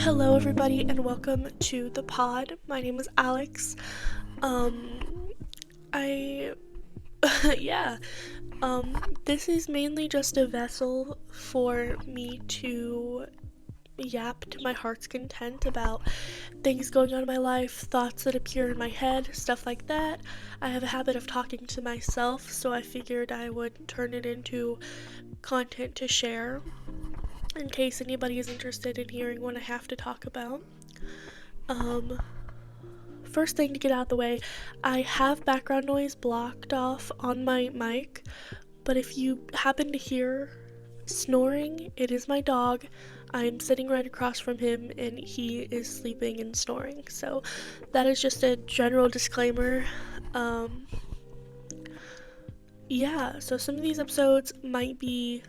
Hello everybody and welcome to the pod. My name is Alex. I yeah. This is mainly just a vessel for me to yap to my heart's content about things going on in my life, thoughts that appear in my head, stuff like that. I have a habit of talking to myself, so I figured I would turn it into content to share in case anybody is interested in hearing what I have to talk about. First thing to get out of the way, I have background noise blocked off on my mic, but if you happen to hear snoring, it is my dog. I'm sitting right across from him and he is sleeping and snoring. So that is just a general disclaimer. So some of these episodes might be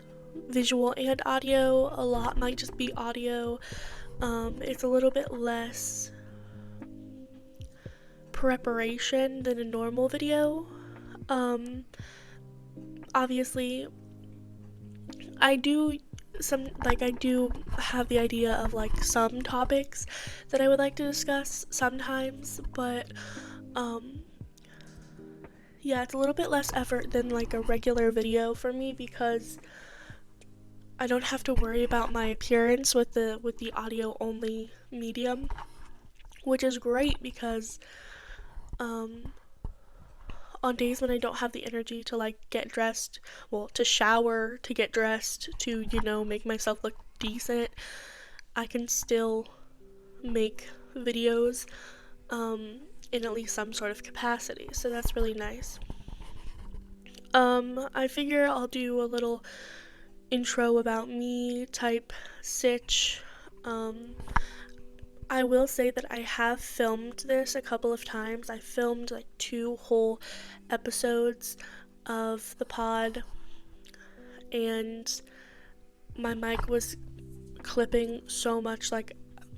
visual and audio, a lot might just be audio. It's a little bit less preparation than a normal video. Obviously, I do have the idea of like some topics that I would like to discuss sometimes, but it's a little bit less effort than like a regular video for me because I don't have to worry about my appearance with the audio only medium, which is great because on days when I don't have the energy to like get dressed, to shower, to get dressed, to make myself look decent, I can still make videos in at least some sort of capacity, so that's really nice. I figure I'll do a little intro about me type sitch. I will say that I have filmed this a couple of times. I filmed like 2 whole episodes of the pod, and my mic was clipping so much, like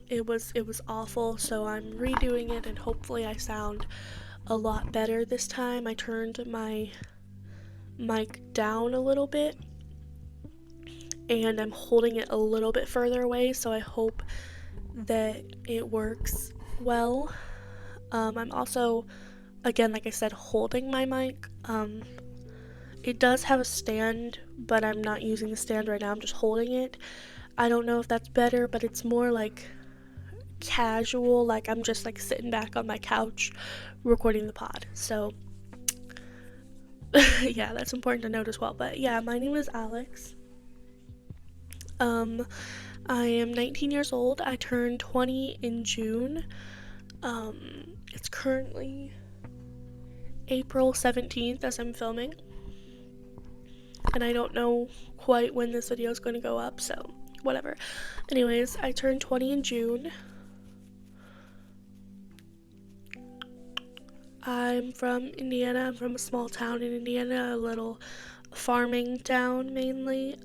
it was awful, so I'm redoing it and hopefully I sound a lot better this time. I turned my mic down a little bit and I'm holding it a little bit further away, so I hope that it works well. I'm also, again, like I said, holding my mic. It does have a stand, but I'm not using the stand right now. I'm just holding it. I don't know if that's better, but it's more like casual, like I'm just like sitting back on my couch recording the pod. So yeah, that's important to note as well. But yeah, my name is Alex. I am 19 years old. I turned 20 in June. It's currently April 17th as I'm filming, and I don't know quite when this video is going to go up, so whatever. Anyways, I turned 20 in June. I'm from Indiana. I'm from a small town in Indiana, a little farming town mainly.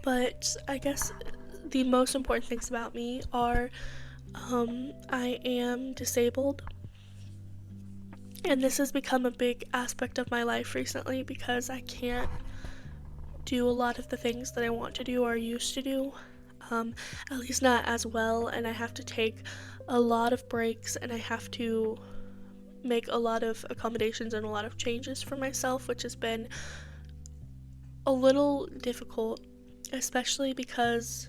But I guess the most important things about me are I am disabled, and this has become a big aspect of my life recently because I can't do a lot of the things that I want to do or used to do, at least not as well, and I have to take a lot of breaks, and I have to make a lot of accommodations and a lot of changes for myself, which has been a little difficult, especially because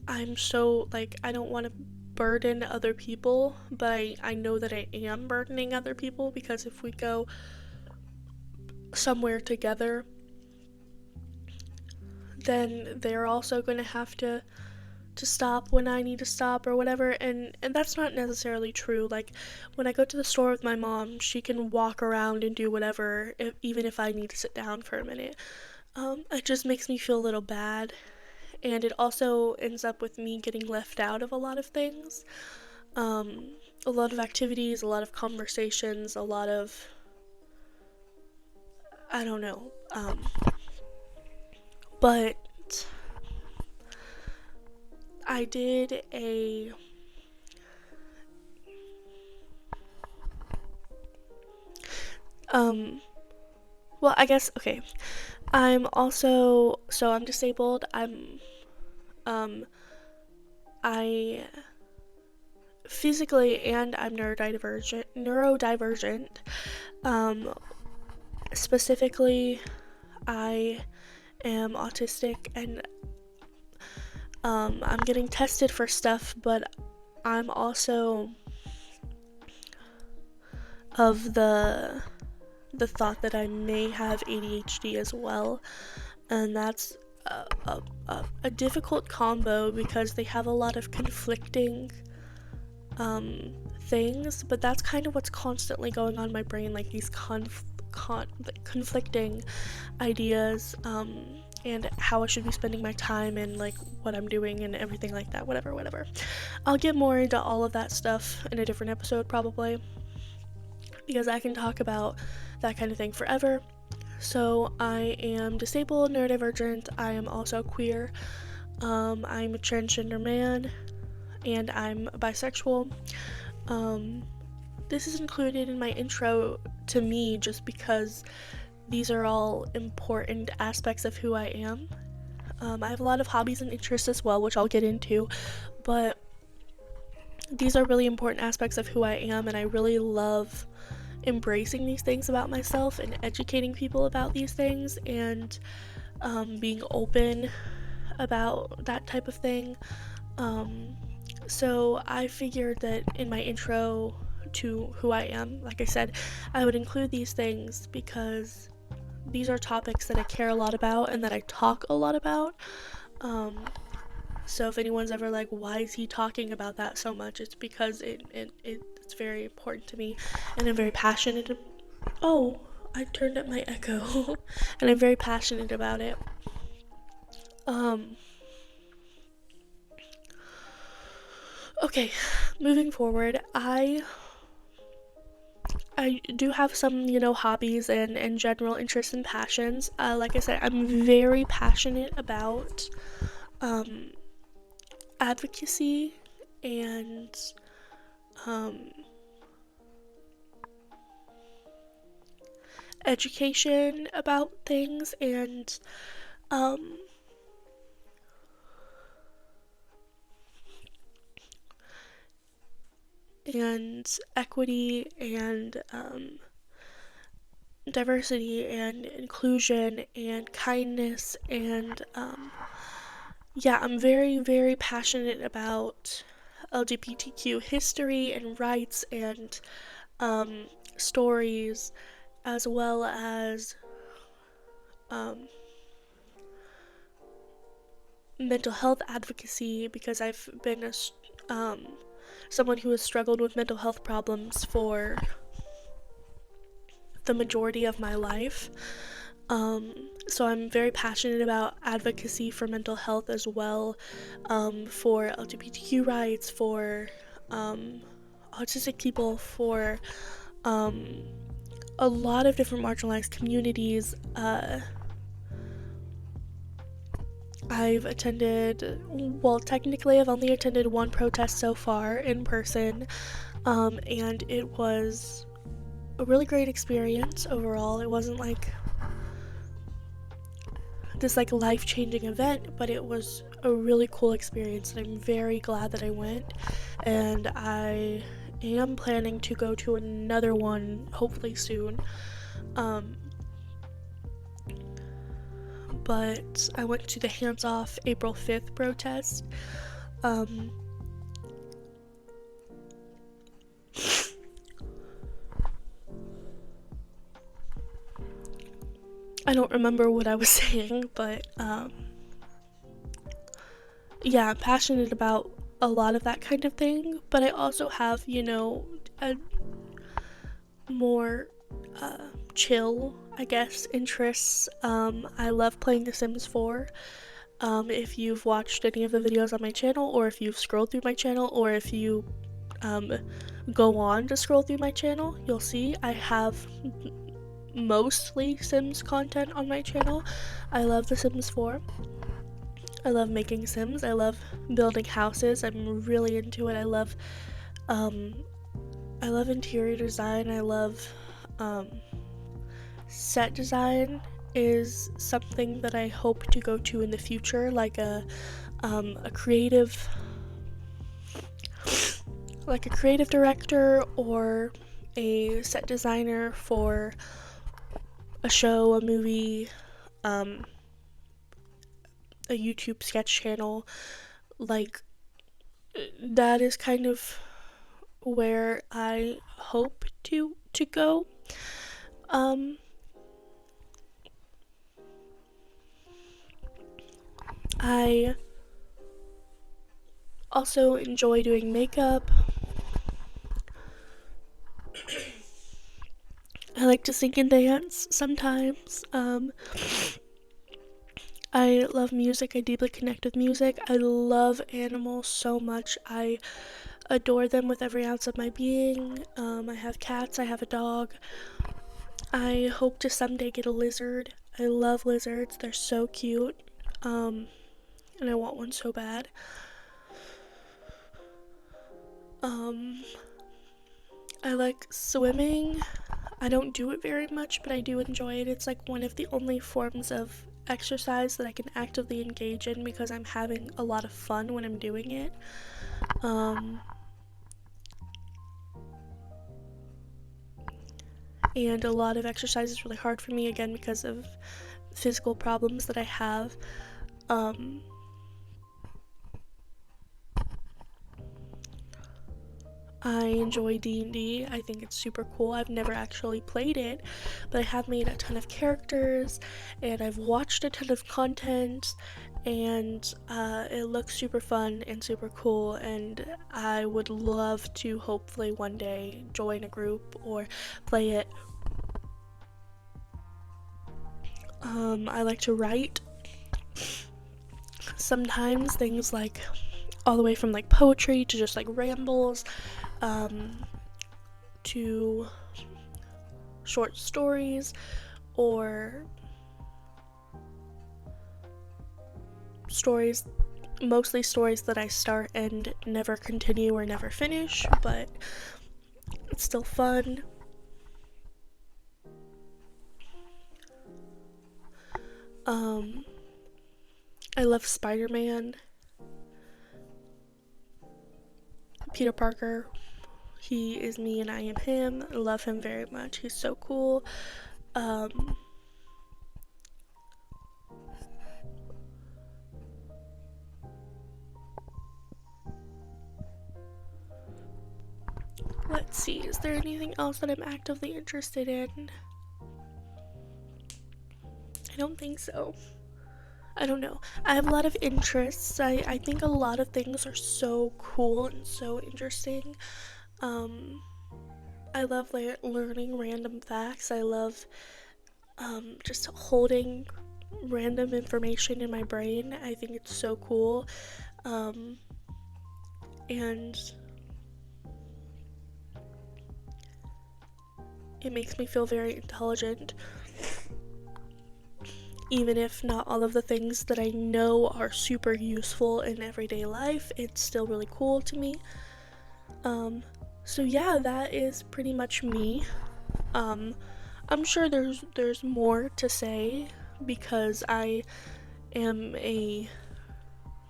I'm so, like, I don't want to burden other people, but I know that I am burdening other people, because if we go somewhere together, then they're also going to have to stop when I need to stop or whatever, and that's not necessarily true. Like, when I go to the store with my mom, she can walk around and do whatever, even if I need to sit down for a minute. It just makes me feel a little bad, and it also ends up with me getting left out of a lot of things. A lot of activities, a lot of conversations, a lot of, I don't know, but I did a well, I guess, okay, I'm disabled. I physically, and I'm neurodivergent. Um, Specifically, I am autistic, and I'm getting tested for stuff, but I'm also of the thought that I may have ADHD as well, and that's a difficult combo because they have a lot of conflicting things, but that's kind of what's constantly going on in my brain, like these conflicting ideas, and how I should be spending my time and like what I'm doing and everything like that, whatever. I'll get more into all of that stuff in a different episode probably, because I can talk about that kind of thing forever. So I am disabled, neurodivergent, I am also queer, I'm a transgender man, and I'm bisexual. This is included in my intro to me just because these are all important aspects of who I am. I have a lot of hobbies and interests as well, which I'll get into, but these are really important aspects of who I am, and I really love embracing these things about myself and educating people about these things, and being open about that type of thing. So I figured that in my intro to who I am, like I said, I would include these things because these are topics that I care a lot about and that I talk a lot about. So if anyone's ever like, why is he talking about that so much? It's because it's very important to me, and I'm very passionate. Oh, I turned up my echo, and I'm very passionate about it. Okay, moving forward, I do have some, hobbies and general interests and passions. Like I said, I'm very passionate about advocacy and education about things, and equity and diversity and inclusion and kindness, and yeah, I'm very, very passionate about LGBTQ history and rights and stories, as well as mental health advocacy, because I've been someone who has struggled with mental health problems for the majority of my life. So I'm very passionate about advocacy for mental health as well, for LGBTQ rights, for autistic people, for a lot of different marginalized communities. Technically I've only attended one protest so far in person, and it was a really great experience overall. It wasn't like this like life-changing event, but it was a really cool experience, and I'm very glad that I went, and I am planning to go to another one hopefully soon. But I went to the Hands Off April 5th protest. I don't remember what I was saying, but yeah, I'm passionate about a lot of that kind of thing, but I also have, a more chill, I guess, interests. I love playing The Sims 4. If you've watched any of the videos on my channel, or if you've scrolled through my channel, or if you go on to scroll through my channel, you'll see I have mostly Sims content on my channel. I love The Sims 4. I love making Sims. I love building houses. I'm really into it. I love interior design. I love set design is something that I hope to go to in the future, like a creative director or a set designer for a show, a movie, a YouTube sketch channel. Like, that is kind of where I hope to go. I also enjoy doing makeup. I like to sing and dance sometimes. I love music. I deeply connect with music. I love animals so much. I adore them with every ounce of my being. I have cats. I have a dog. I hope to someday get a lizard. I love lizards. They're so cute. And I want one so bad. I like swimming. I don't do it very much, but I do enjoy it. It's like one of the only forms of exercise that I can actively engage in because I'm having a lot of fun when I'm doing it. And a lot of exercise is really hard for me, again, because of physical problems that I have. I enjoy D&D. I think it's super cool. I've never actually played it, but I have made a ton of characters, and I've watched a ton of content, and it looks super fun and super cool, and I would love to hopefully one day join a group or play it. I like to write. Sometimes things like all the way from like poetry to just like rambles, to short stories, or stories, mostly stories that I start and never continue or never finish, but it's still fun. I love Spider-Man. Peter Parker. He is me and I am him. I love him very much. He's so cool. Let's see, is there anything else that I'm actively interested in? I don't think so. I don't know. I have a lot of interests. I think a lot of things are so cool and so interesting. I love learning random facts. I love just holding random information in my brain. I think it's so cool. And it makes me feel very intelligent. Even if not all of the things that I know are super useful in everyday life, it's still really cool to me. So yeah, that is pretty much me. I'm sure there's more to say because I am a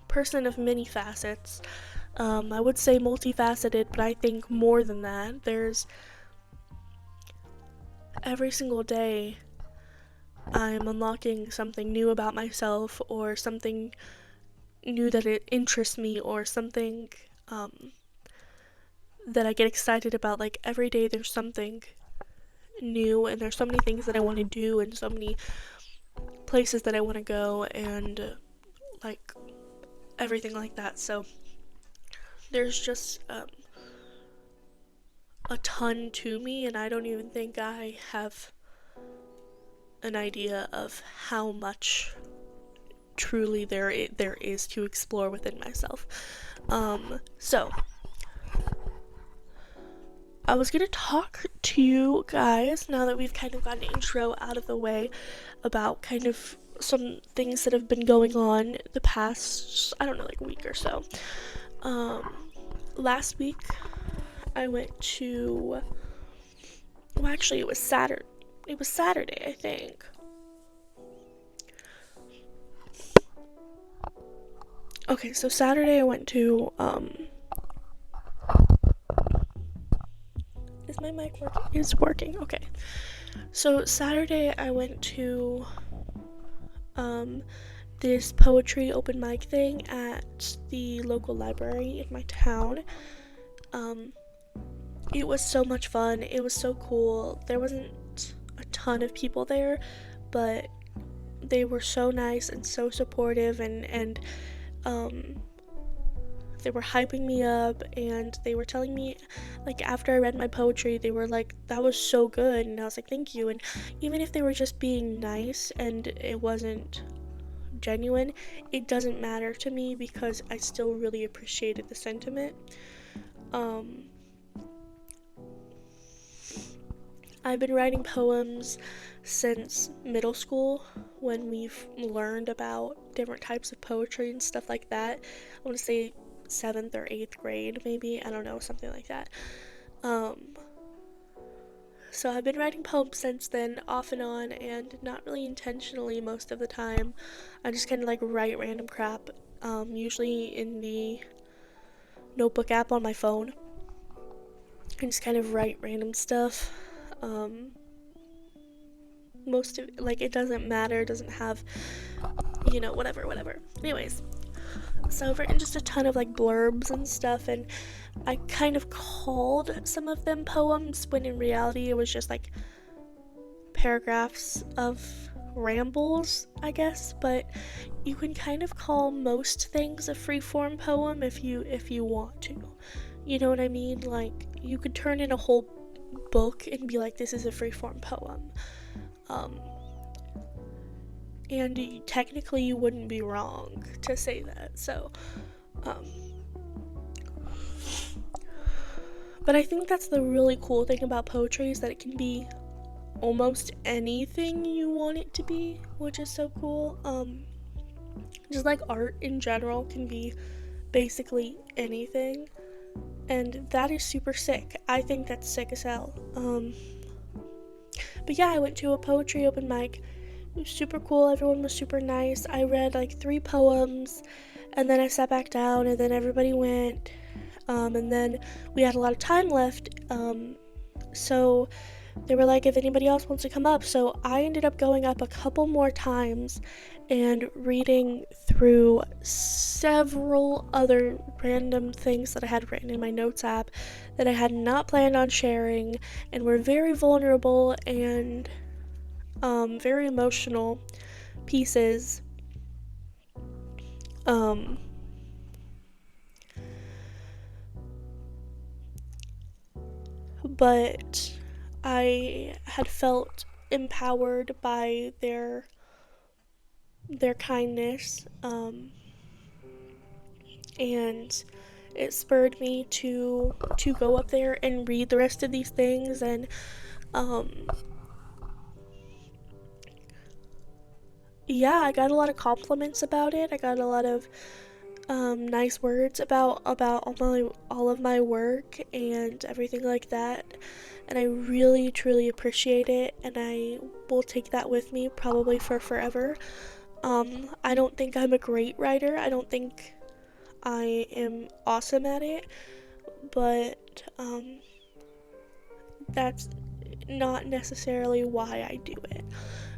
person of many facets. I would say multifaceted, but I think more than that. There's every single day I'm unlocking something new about myself, or something new that it interests me, or something that I get excited about. Like every day there's something new, and there's so many things that I want to do, and so many places that I want to go, and like everything like that. So there's just a ton to me, and I don't even think I have an idea of how much truly there is to explore within myself. So I was gonna talk to you guys, now that we've kind of got an intro out of the way, about kind of some things that have been going on the past, I don't know, like week or so. Last week I went to, well, actually it was Saturday. It was Saturday, I think. Okay, so Saturday I went to, is my mic working? It's working, okay. So Saturday I went to, this poetry open mic thing at the local library in my town. It was so much fun. It was so cool. There wasn't a ton of people there, but they were so nice and so supportive, and they were hyping me up, and they were telling me, like, after I read my poetry, they were like, that was so good, and I was like, thank you. And even if they were just being nice and it wasn't genuine, it doesn't matter to me, because I still really appreciated the sentiment. I've been writing poems since middle school, when we've learned about different types of poetry and stuff like that. I want to say 7th or 8th grade, maybe, I don't know, something like that. So I've been writing poems since then, off and on, and not really intentionally most of the time. I just kind of like write random crap, usually in the notebook app on my phone. I just kind of write random stuff. Most of, like, it doesn't matter, it doesn't have, whatever. Anyways, so I've written just a ton of like blurbs and stuff, and I kind of called some of them poems, when in reality it was just like paragraphs of rambles, I guess. But you can kind of call most things a freeform poem if you want to. You know what I mean? Like, you could turn in a whole book and be like, this is a freeform poem. And technically you wouldn't be wrong to say that. So, but I think that's the really cool thing about poetry, is that it can be almost anything you want it to be, which is so cool. Just like art in general can be basically anything, and that is super sick. I think that's sick as hell. But yeah, I went to a poetry open mic. It was super cool. Everyone was super nice. I read like 3 poems, and then I sat back down, and then everybody went. And then we had a lot of time left. So they were like, if anybody else wants to come up. So I ended up going up a couple more times and reading through several other random things that I had written in my notes app that I had not planned on sharing, and were very vulnerable and very emotional pieces. But I had felt empowered by their kindness, and it spurred me to go up there and read the rest of these things. And yeah, I got a lot of compliments about it. I got a lot of nice words about all of my work and everything like that, and I really truly appreciate it, and I will take that with me probably for forever. I don't think I'm a great writer. I don't think I am awesome at it, but that's not necessarily why I do it.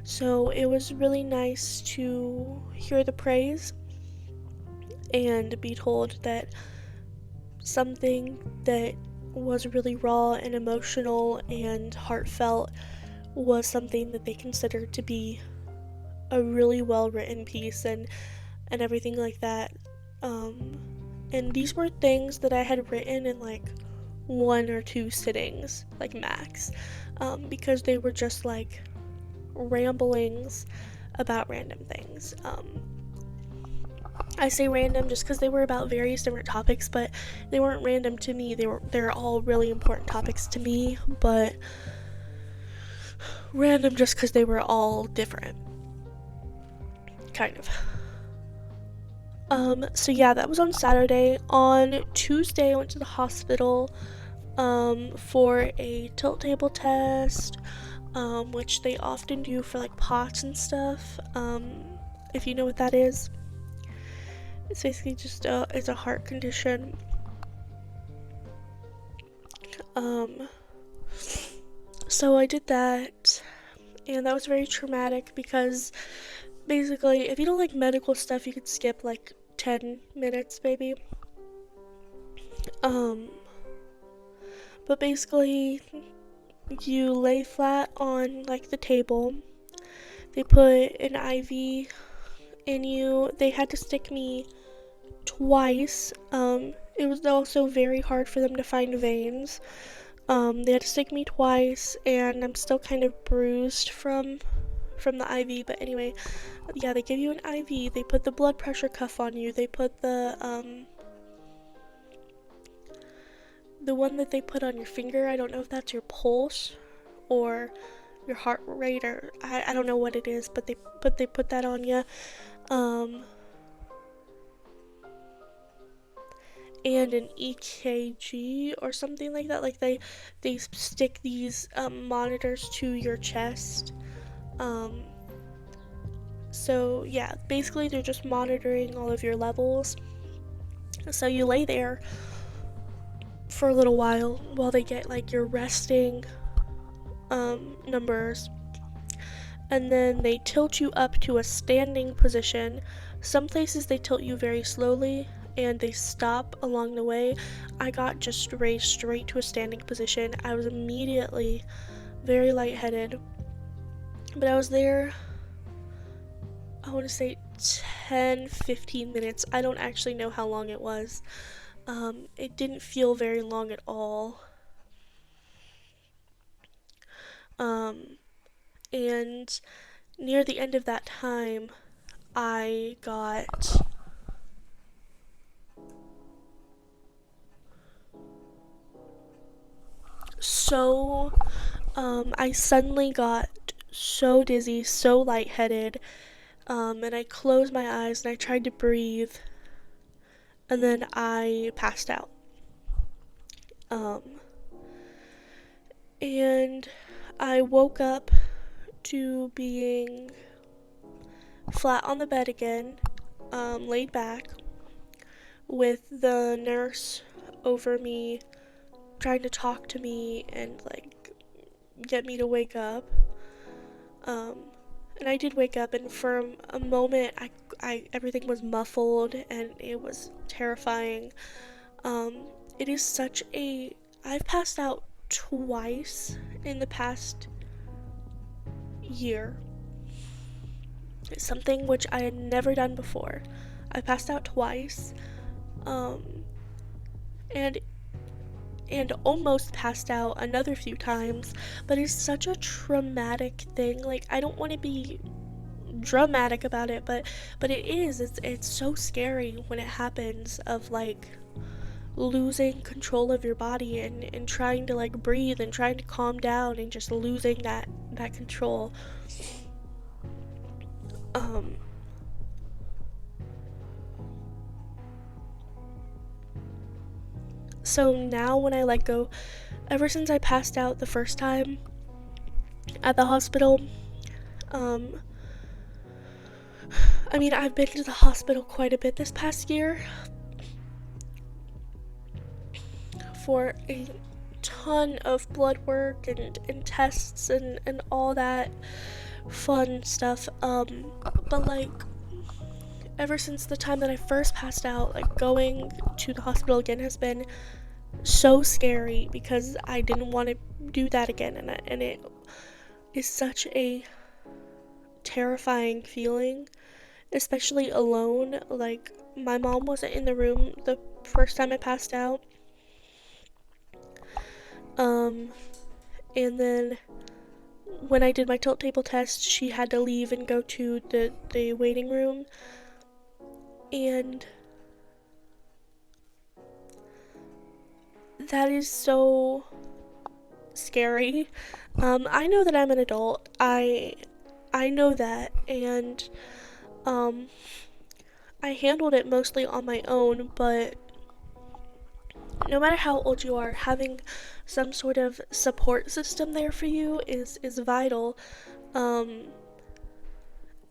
So it was really nice to hear the praise and be told that something that was really raw and emotional and heartfelt was something that they considered to be a really well written piece, and everything like that. Um, and these were things that I had written in like 1 or 2 sittings, like max, because they were just like ramblings about random things. I say random just because they were about various different topics, but they weren't random to me. They're all really important topics to me, but random just because they were all different, kind of. So yeah, that was on Saturday. On Tuesday, I went to the hospital for a tilt table test, which they often do for like POTS and stuff. If you know what that is, it's basically just it's a heart condition. So I did that, and that was very traumatic because basically, if you don't like medical stuff, you could skip like 10 minutes, maybe. But basically, you lay flat on like the table. They put an IV in you. They had to stick me twice. It was also very hard for them to find veins. They had to stick me twice, and I'm still kind of bruised from the IV. But anyway, yeah, they give you an IV. They put the blood pressure cuff on you. They put the one that they put on your finger. I don't know if that's your pulse or your heart rate, or I don't know what it is, but they put that on you. And an EKG or something like that. Like they stick these monitors to your chest. So yeah, basically they're just monitoring all of your levels. So you lay there for a little while they get like your resting numbers, and then they tilt you up to a standing position. Some places they tilt you very slowly and they stop along the way. I got just raised straight to a standing position. I was immediately very lightheaded, but I was there, I want to say 10-15 minutes. I don't actually know how long it was. It didn't feel very long at all. And near the end of that time, I got so I suddenly got so dizzy, so lightheaded, and I closed my eyes and I tried to breathe, and then I passed out. And I woke up to being flat on the bed again, laid back, with the nurse over me trying to talk to me and like get me to wake up. And I did wake up, and for a moment, I everything was muffled, and it was terrifying. It is such a I've passed out twice in the past year. It's something which I had never done before. I passed out twice, and almost passed out another few times, but it's such a traumatic thing. Like, I don't want to be dramatic about it, but it is. It's so scary when it happens, of like losing control of your body and trying to like breathe and trying to calm down and just losing that control. So now when I let go, ever since I passed out the first time at the hospital, I mean, I've been to the hospital quite a bit this past year, for a ton of blood work and tests and all that fun stuff. But like ever since the time that I first passed out, like going to the hospital again has been so scary because I didn't want to do that again, and it is such a terrifying feeling, especially alone. Like, my mom wasn't in the room the first time I passed out. Um, and then when I did my tilt table test, she had to leave and go to the waiting room. And that is so scary. I know that I'm an adult. I know that, and um, I handled it mostly on my own, but no matter how old you are, having some sort of support system there for you is vital. Um,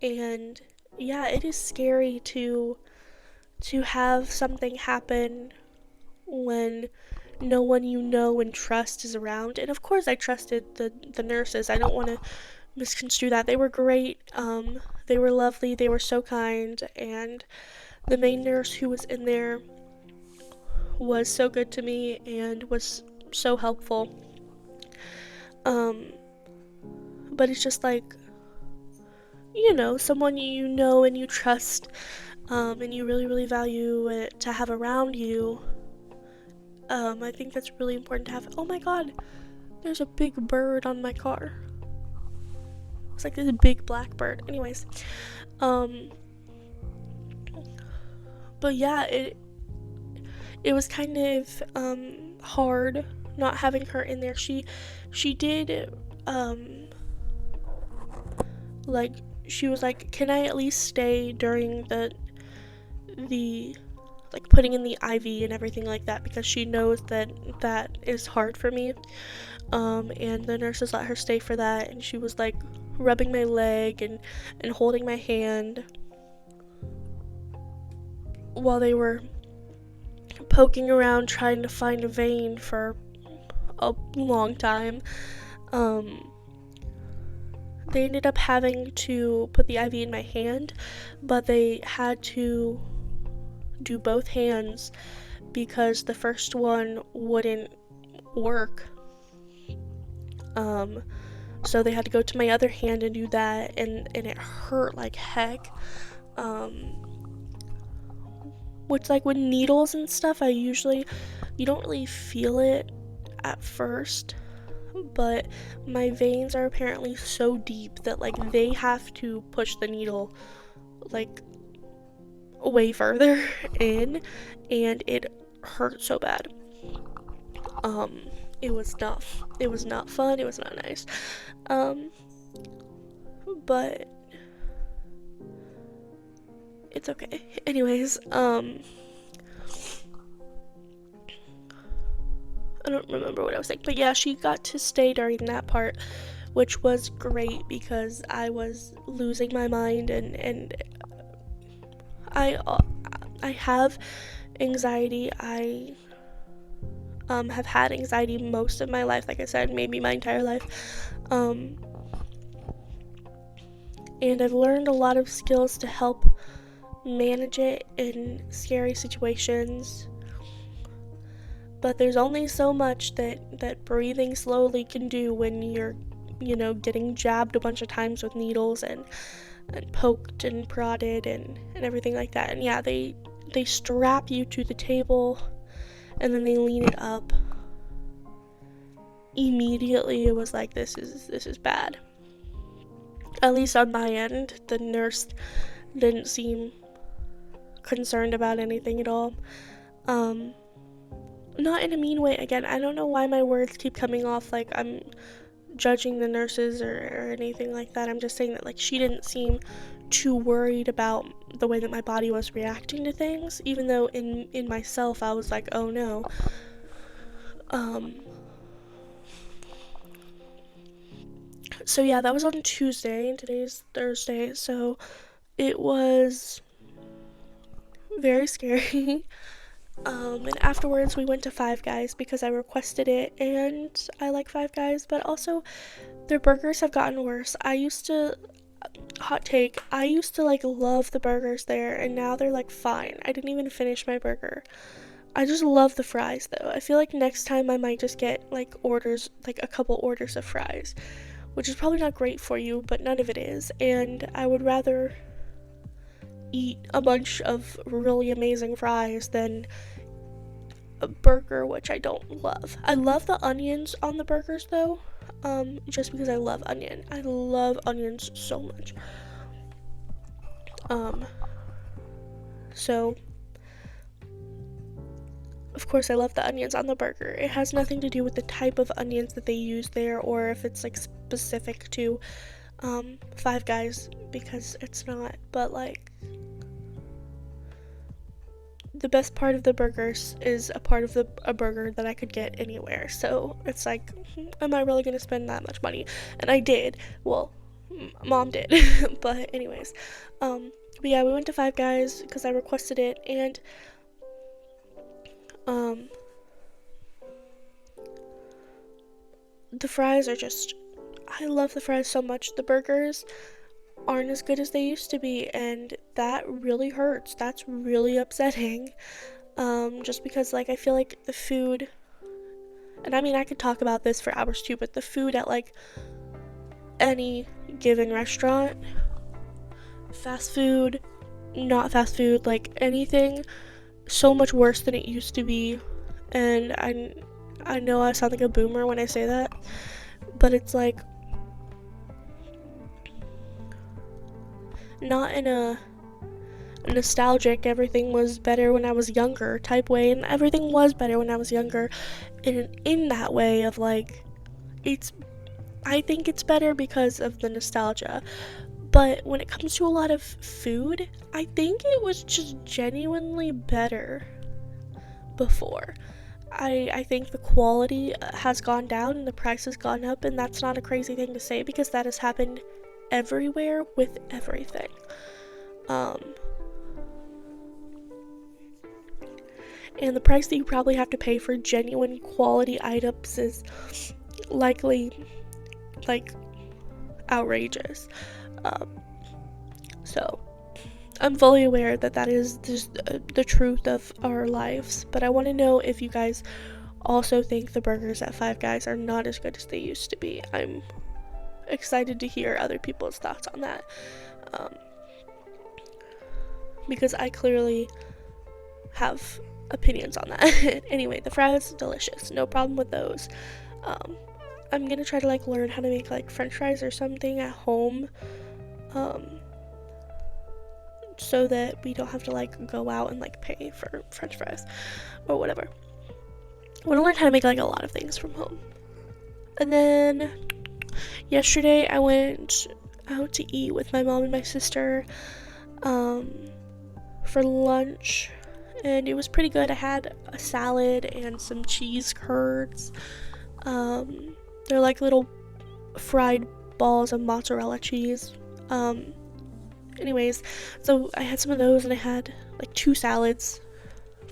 and yeah, it is scary to have something happen when no one you know and trust is around. And of course, I trusted the nurses. I don't want to misconstrue that. They were great. They were lovely. They were so kind. And the main nurse who was in there was so good to me and was so helpful. Um, but it's just like, someone you know and you trust, and you really, really value it to have around you. I think that's really important to have. Oh my god, there's a big bird on my car. It's like this big black bird. Anyways, um, but yeah, it was kind of hard not having her in there. She did like she was like, "Can I at least stay during the like putting in the IV and everything like that, because she knows that that is hard for me." And the nurses let her stay for that, and she was like rubbing my leg and holding my hand while they were poking around trying to find a vein for a long time. Um, they ended up having to put the IV in my hand, but they had to do both hands because the first one wouldn't work. Um, so they had to go to my other hand and do that, and it hurt like heck. Which, like, with needles and stuff, you don't really feel it at first, but my veins are apparently so deep that, like, they have to push the needle, like, way further in, and it hurt so bad. Um, it was not fun, it was not nice. Um, but it's okay. Anyways, I don't remember what I was saying, but yeah, she got to stay during that part, which was great because I was losing my mind, and I I have anxiety. I have had anxiety most of my life, like I said, maybe my entire life. Um, and I've learned a lot of skills to help manage it in scary situations. But there's only so much that breathing slowly can do when you're, getting jabbed a bunch of times with needles and poked and prodded and everything like that. And yeah, they strap you to the table and then they lean it up. Immediately it was like, this is bad. At least on my end, the nurse didn't seem concerned about anything at all. Not in a mean way. Again, I don't know why my words keep coming off like I'm judging the nurses or anything like that. I'm just saying that, like, she didn't seem too worried about the way that my body was reacting to things, even though in myself I was like, oh no. So yeah, that was on Tuesday and today's Thursday, so it was very scary. And afterwards we went to Five Guys because I requested it, and I like Five Guys, but also their burgers have gotten worse. Hot take, I used to like love the burgers there, and now they're like fine. I didn't even finish my burger. I just love the fries though. I feel like next time I might just get like a couple orders of fries, which is probably not great for you, but none of it is. And I would rather eat a bunch of really amazing fries than a burger, which I don't love. I love the onions on the burgers though, just because I love onion. I love onions so much. Um, so of course I love the onions on the burger. It has nothing to do with the type of onions that they use there, or if it's like specific to Five Guys, because it's not. But like, the best part of the burgers is a part of a burger that I could get anywhere. So it's like, am I really gonna spend that much money? And I did. Well, mom did. But anyways, but yeah, we went to Five Guys because I requested it, and the fries are just, I love the fries so much. The burgers aren't as good as they used to be, and that really hurts. That's really upsetting. Just because like I feel like the food, and I mean I could talk about this for hours too, but the food at like any given restaurant, fast food, not fast food, like anything, so much worse than it used to be. And I know I sound like a boomer when I say that, but it's like, not in a nostalgic everything was better when I was younger type way, and everything was better when I was younger in that way of like, it's, I think it's better because of the nostalgia. But when it comes to a lot of food, I think it was just genuinely better before. I think the quality has gone down and the price has gone up, and that's not a crazy thing to say because that has happened everywhere with everything. And the price that you probably have to pay for genuine quality items is likely like outrageous. So I'm fully aware that that is just the truth of our lives, but I want to know if you guys also think the burgers at Five Guys are not as good as they used to be. I'm excited to hear other people's thoughts on that, because I clearly have opinions on that. Anyway, the fries delicious, no problem with those. I'm gonna try to like learn how to make like french fries or something at home, so that we don't have to like go out and like pay for french fries or whatever. I want to learn how to make like a lot of things from home. And then yesterday I went out to eat with my mom and my sister for lunch, and it was pretty good. I had a salad and some cheese curds. They're like little fried balls of mozzarella cheese. Anyways, so I had some of those, and I had like 2 salads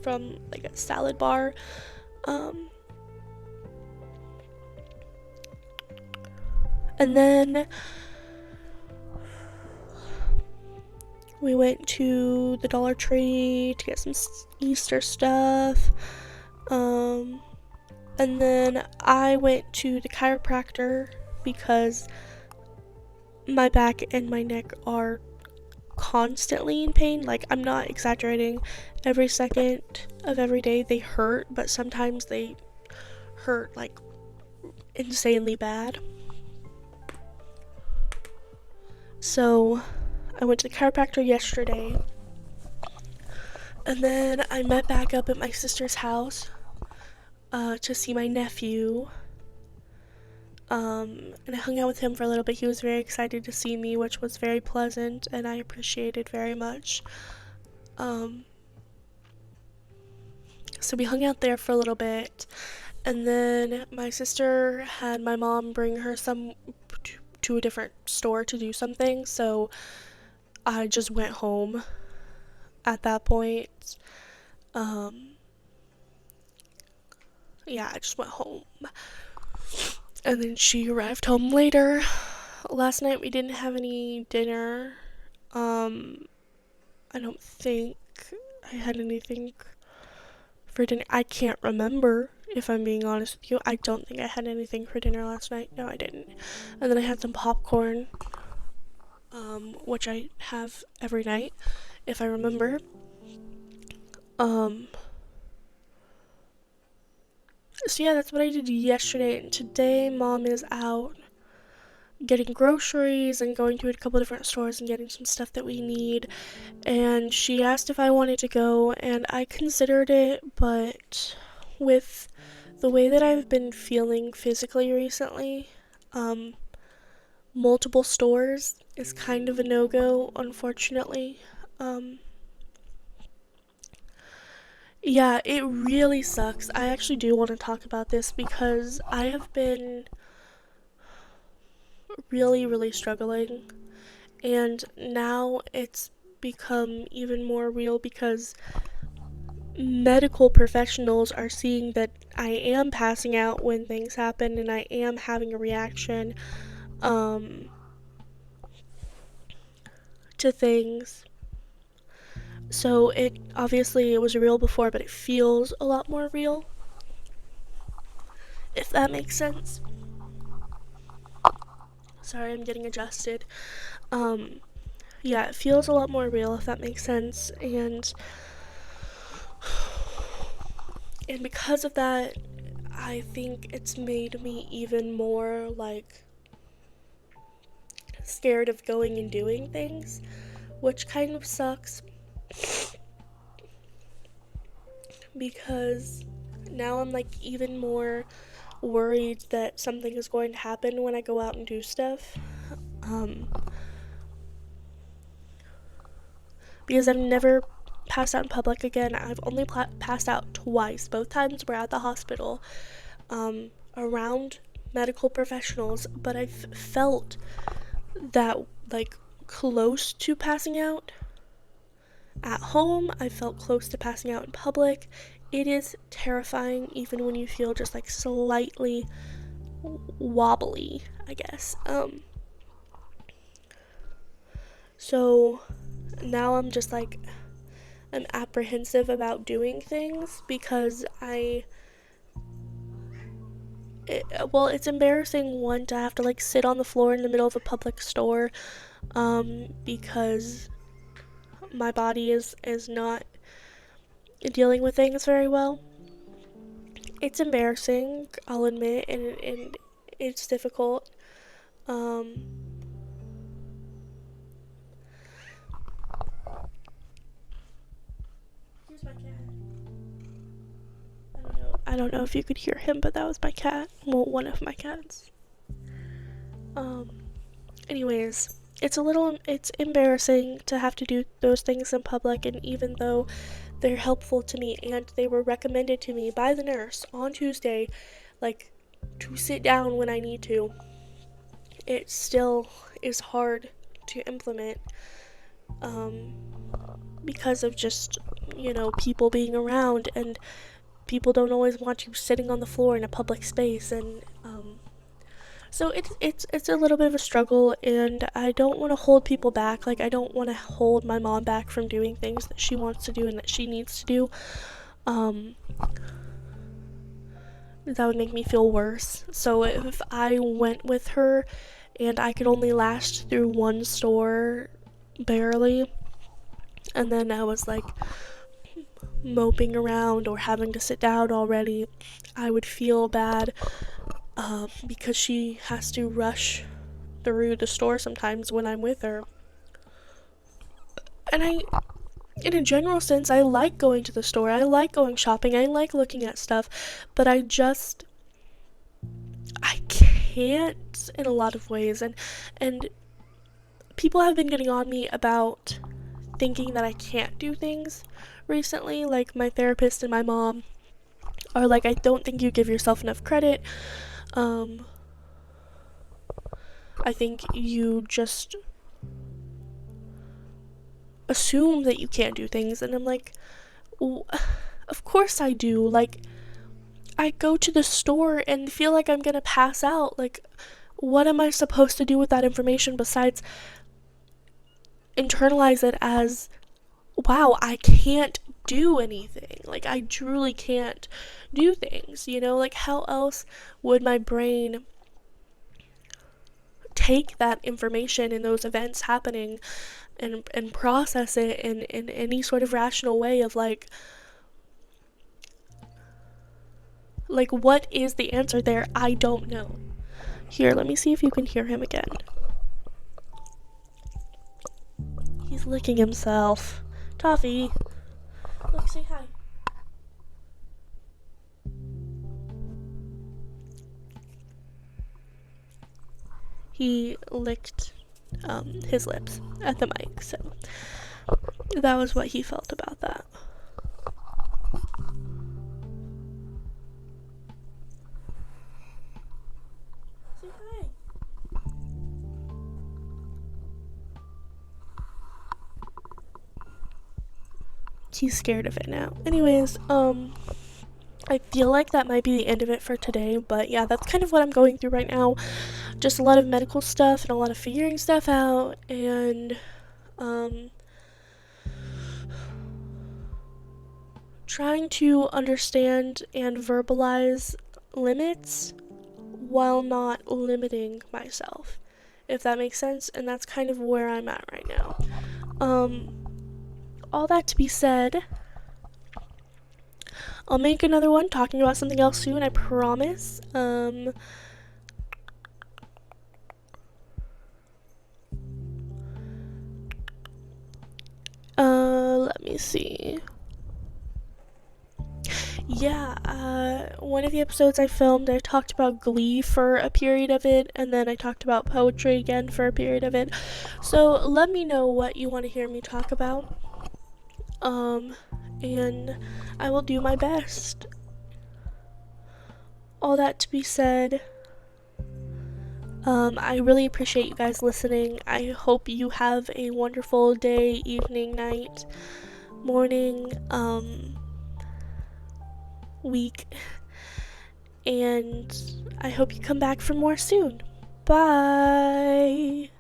from like a salad bar. And then we went to the Dollar Tree to get some Easter stuff. And then I went to the chiropractor because my back and my neck are constantly in pain. Like, I'm not exaggerating. Every second of every day they hurt, but sometimes they hurt like insanely bad. So I went to the chiropractor yesterday, and then I met back up at my sister's house to see my nephew. And I hung out with him for a little bit. He was very excited to see me, which was very pleasant, and I appreciated very much. So we hung out there for a little bit, and then my sister had my mom bring her to a different store to do something, so I just went home at that point. yeah, I just went home. And then she arrived home later. Last night we didn't have any dinner. Um, I don't think I had anything for dinner. I can't remember, if I'm being honest with you. I don't think I had anything for dinner last night. No, I didn't. And then I had some popcorn, which I have every night, if I remember. Um, so yeah, that's what I did yesterday. And today, mom is out getting groceries and going to a couple different stores and getting some stuff that we need. And she asked if I wanted to go, and I considered it, but with the way that I've been feeling physically recently, um, multiple stores is kind of a no-go, unfortunately. Um, yeah, it really sucks. I actually do want to talk about this because I have been really, really struggling, and now it's become even more real because medical professionals are seeing that I am passing out when things happen and I am having a reaction um, to things. So it was real before, but it feels a lot more real, if that makes sense. Sorry, I'm getting adjusted. Um, yeah, it feels a lot more real, if that makes sense. And because of that, I think it's made me even more like scared of going and doing things, which kind of sucks because now I'm like even more worried that something is going to happen when I go out and do stuff. Um, because I've never passed out in public again. I've only passed out twice. Both times were at the hospital, around medical professionals, but I've felt that like close to passing out at home. I felt close to passing out in public. It is terrifying even when you feel just like slightly wobbly, I guess. So now I'm apprehensive about doing things because it's embarrassing one to have to like sit on the floor in the middle of a public store because my body is not dealing with things very well. It's embarrassing, I'll admit, and it's difficult. Um, Here's my cat. I don't know if you could hear him, but that was my cat. Well, one of my cats. Um, anyways, it's embarrassing to have to do those things in public, and even though they're helpful to me and they were recommended to me by the nurse on Tuesday, like to sit down when I need to, it still is hard to implement um, because of just, people being around, and people don't always want you sitting on the floor in a public space, and so it's a little bit of a struggle, and I don't want to hold people back. Like, I don't want to hold my mom back from doing things that she wants to do and that she needs to do. Um, that would make me feel worse. So if I went with her and I could only last through one store barely, and then I was like moping around or having to sit down already, I would feel bad because she has to rush through the store sometimes when I'm with her. And in a general sense, I like going to the store. I like going shopping. I like looking at stuff. But I can't in a lot of ways. And people have been getting on me about thinking that I can't do things recently. Like, my therapist and my mom are like, I don't think you give yourself enough credit. Um, I think you just assume that you can't do things. And I'm like, of course I do. Like, I go to the store and feel like I'm gonna pass out. Like, what am I supposed to do with that information besides internalize it as, wow, I can't do anything. Like, I truly can't do things, you know? Like, how else would my brain take that information and those events happening and process it in any sort of rational way of like what is the answer there? I don't know. Here, let me see if you can hear him again. He's licking himself. Toffee, look, say hi. He licked his lips at the mic, so that was what he felt about that. Say hi. He's scared of it now. Anyways, I feel like that might be the end of it for today, but yeah, that's kind of what I'm going through right now. Just a lot of medical stuff and a lot of figuring stuff out, and trying to understand and verbalize limits while not limiting myself, if that makes sense. And that's kind of where I'm at right now. All that to be said, I'll make another one talking about something else soon, I promise. Let me see. Yeah, one of the episodes I filmed, I talked about Glee for a period of it, and then I talked about poetry again for a period of it. So let me know what you want to hear me talk about. And I will do my best. All that to be said, I really appreciate you guys listening. I hope you have a wonderful day, evening, night, morning, week, and I hope you come back for more soon. Bye!